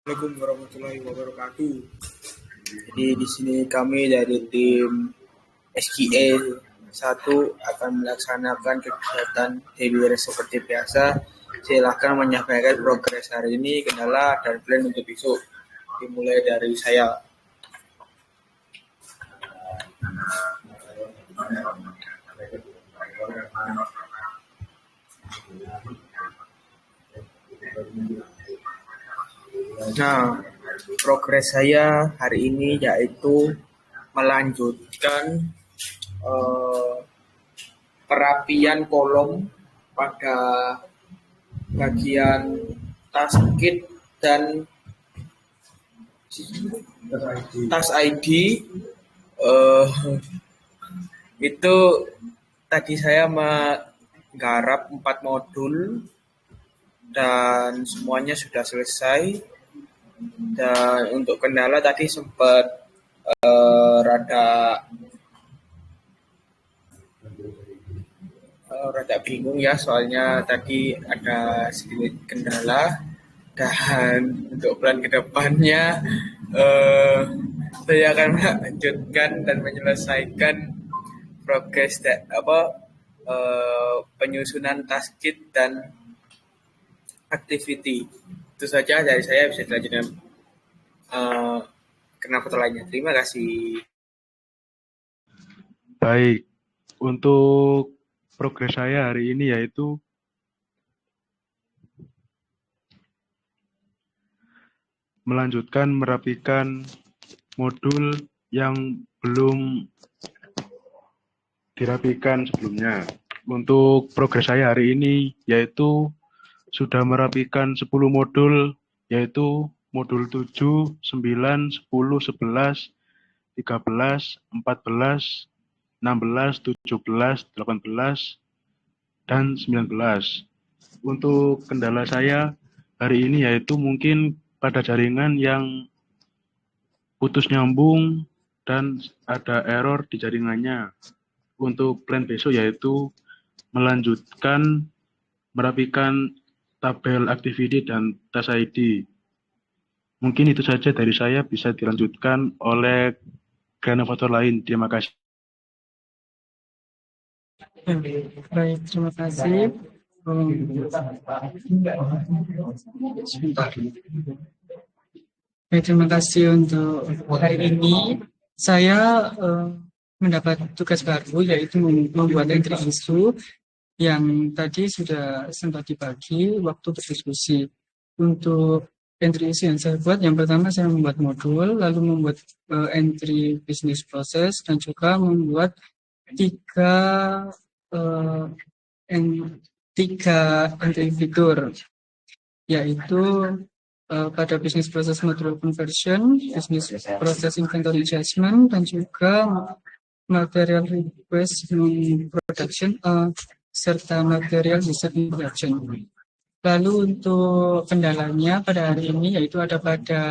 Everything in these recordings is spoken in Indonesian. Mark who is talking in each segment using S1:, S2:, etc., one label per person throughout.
S1: Assalamualaikum warahmatullahi wabarakatuh. Jadi di sini kami dari tim SKE 1 akan melaksanakan kegiatan daily race seperti biasa. Silakan menyampaikan progres hari ini, kendala dan plan untuk besok. Dimulai dari saya. Nah, progres saya hari ini yaitu melanjutkan eh, perapian kolom pada bagian tas kit dan tas ID. eh, itu tadi saya menggarap 4 modul dan semuanya sudah selesai. Dan untuk kendala tadi sempat rada rada bingung ya, soalnya tadi ada sedikit kendala. Dan untuk plan kedepannya saya akan melanjutkan dan menyelesaikan progres penyusunan task kit dan activity. Itu saja dari saya, bisa dilanjutkan kena foto lainnya. Terima kasih.
S2: Baik, untuk progres saya hari ini yaitu melanjutkan merapikan modul yang belum dirapikan sebelumnya. Untuk progres saya hari ini yaitu sudah merapikan 10 modul, yaitu modul 7, 9, 10, 11, 13, 14, 16, 17, 18, dan 19. Untuk kendala saya hari ini yaitu mungkin pada jaringan yang putus nyambung dan ada error di jaringannya. Untuk plan besok yaitu melanjutkan merapikan tabel activity dan task ID. Mungkin itu saja dari saya, bisa dilanjutkan oleh granovator lain. Terima kasih.
S3: Baik, terima kasih. Baik, terima kasih untuk hari ini. Saya mendapat tugas baru, yaitu membuat entry isu yang tadi sudah sempat dibagi waktu berdiskusi. Untuk entry isu yang saya buat, yang pertama saya membuat modul, lalu membuat entry business process, dan juga membuat tiga entry fitur, yaitu pada business process module conversion, business process inventory adjustment, dan juga material request production serta material user production. Lalu untuk kendalanya pada hari ini yaitu ada pada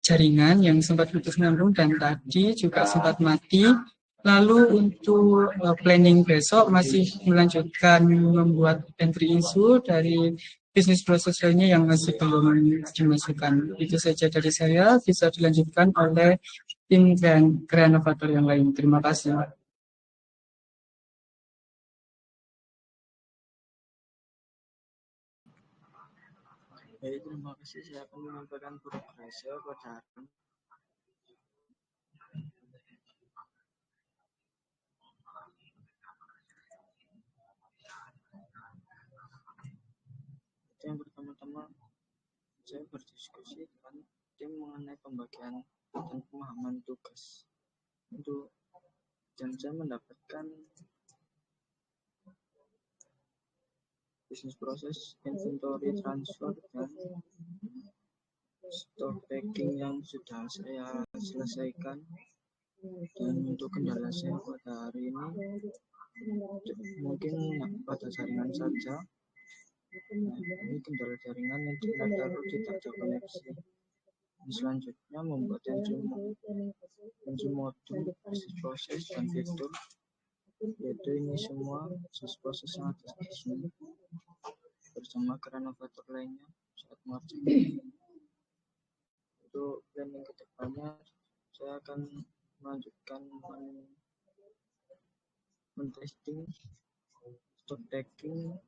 S3: jaringan yang sempat putus nyambung dan tadi juga sempat mati. Lalu untuk planning besok masih melanjutkan membuat entry isu dari bisnis proses lainnya yang masih belum dimasukkan. Itu saja dari saya, bisa dilanjutkan oleh tim dan kreanovator yang lain. Terima kasih.
S1: Baik, terima kasih. Saya akan menyampaikan progres pada yang pertama-tama saya berdiskusi dengan tim mengenai pembagian dan pemahaman tugas untuk, dan saya mendapatkan bisnis proses inventory transfer dan stock taking yang sudah saya selesaikan. Dan untuk kendala saya pada hari ini mungkin pada jaringan saja. Ini kendala jaringan yang tertaruh di data koneksi. Selanjutnya membuat entry modul business process dan fitur, yaitu ini semua business process yang ada di sini bersama kreanovator lainnya saat merging. untuk planning ke depannya saya akan melanjutkan men-testing, stock taking,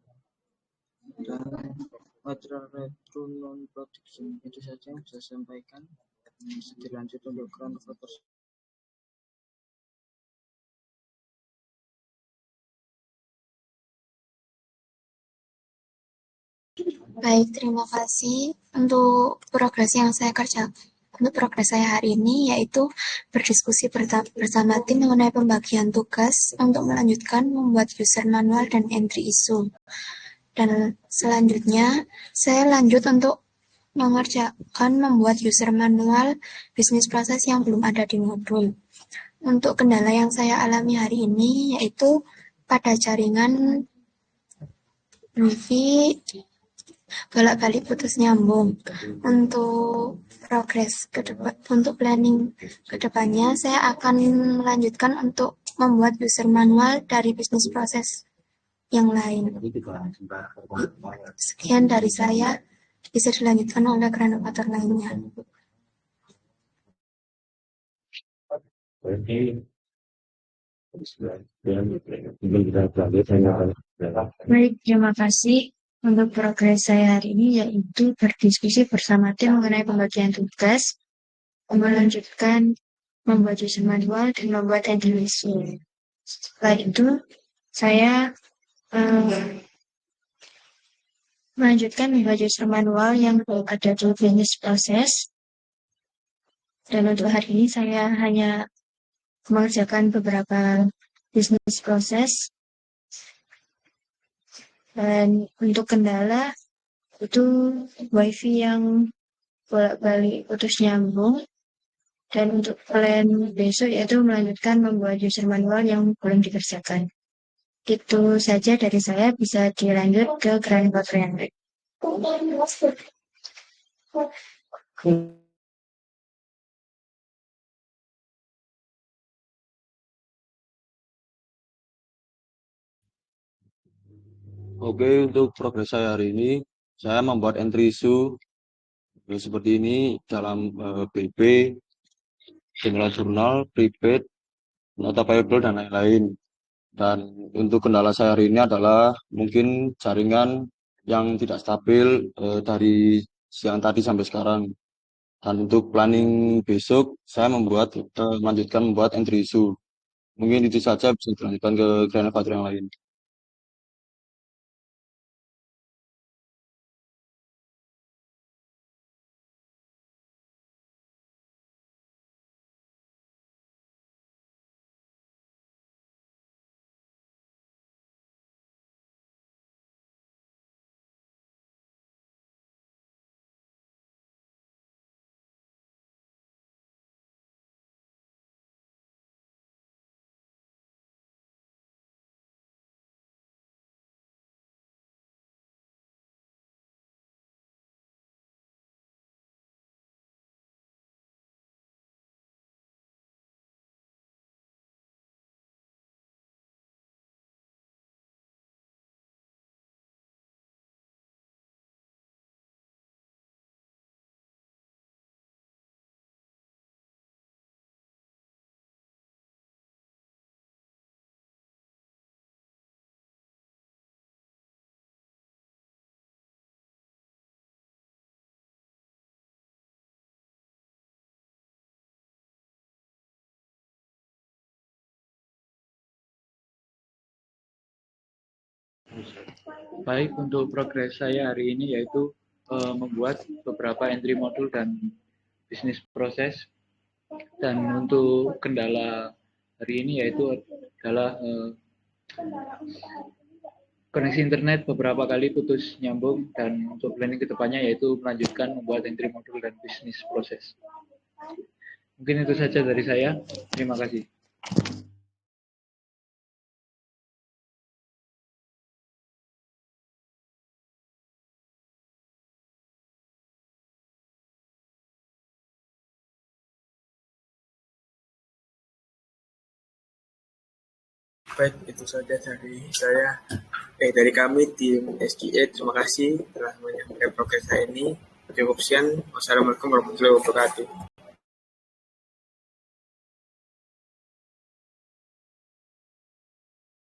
S1: dan material retro non production. Itu saja yang bisa saya sampaikan. Bisa dilanjut untuk ground water.
S4: Baik, terima kasih untuk progres yang saya kerjakan. Untuk progres saya hari ini yaitu berdiskusi bersama tim mengenai pembagian tugas untuk melanjutkan membuat user manual dan entry issue. Dan selanjutnya saya lanjut untuk mengerjakan membuat user manual bisnis proses yang belum ada di modul. Untuk kendala yang saya alami hari ini yaitu pada jaringan Wi-Fi bolak-balik putus nyambung. Untuk progres ke depan, untuk planning ke depannya, saya akan melanjutkan untuk membuat user manual dari bisnis proses yang lain. Sekian dari saya, bisa dilanjutkan oleh kreator lainnya.
S5: Baik, terima kasih. Untuk progres saya hari ini yaitu berdiskusi bersama tim mengenai pembagian tugas, melanjutkan membuat user manual dan membuat entry issue. Setelah itu, saya melanjutkan membuat user manual yang ada di bisnis proses. Dan untuk hari ini saya hanya mengerjakan beberapa bisnis proses. Dan untuk kendala itu wifi yang bolak-balik putus nyambung. Dan untuk plan besok yaitu melanjutkan membuat user manual yang belum dikerjakan. Itu saja dari saya, bisa dilanjut ke kreator yang lain.
S6: Oke, untuk progres saya hari ini, saya membuat entry issue seperti ini dalam BP, general journal, prepaid, nota payable, dan lain-lain. Dan untuk kendala saya hari ini adalah mungkin jaringan yang tidak stabil dari siang tadi sampai sekarang. Dan untuk planning besok, saya melanjutkan membuat entry issue. Mungkin itu saja, bisa dilanjutkan ke kreator yang lain.
S7: Baik, untuk progres saya hari ini yaitu membuat beberapa entry modul dan bisnis proses. Dan untuk kendala hari ini yaitu adalah koneksi internet beberapa kali putus nyambung, dan untuk planning kedepannya yaitu melanjutkan membuat entry modul dan bisnis proses. Mungkin itu saja dari saya. Terima kasih.
S8: Baik, itu saja dari saya. Dari kami tim SGA, terima kasih telah menyampaikan progres saya ini. Cukup sekian. Wassalamualaikum warahmatullahi wabarakatuh.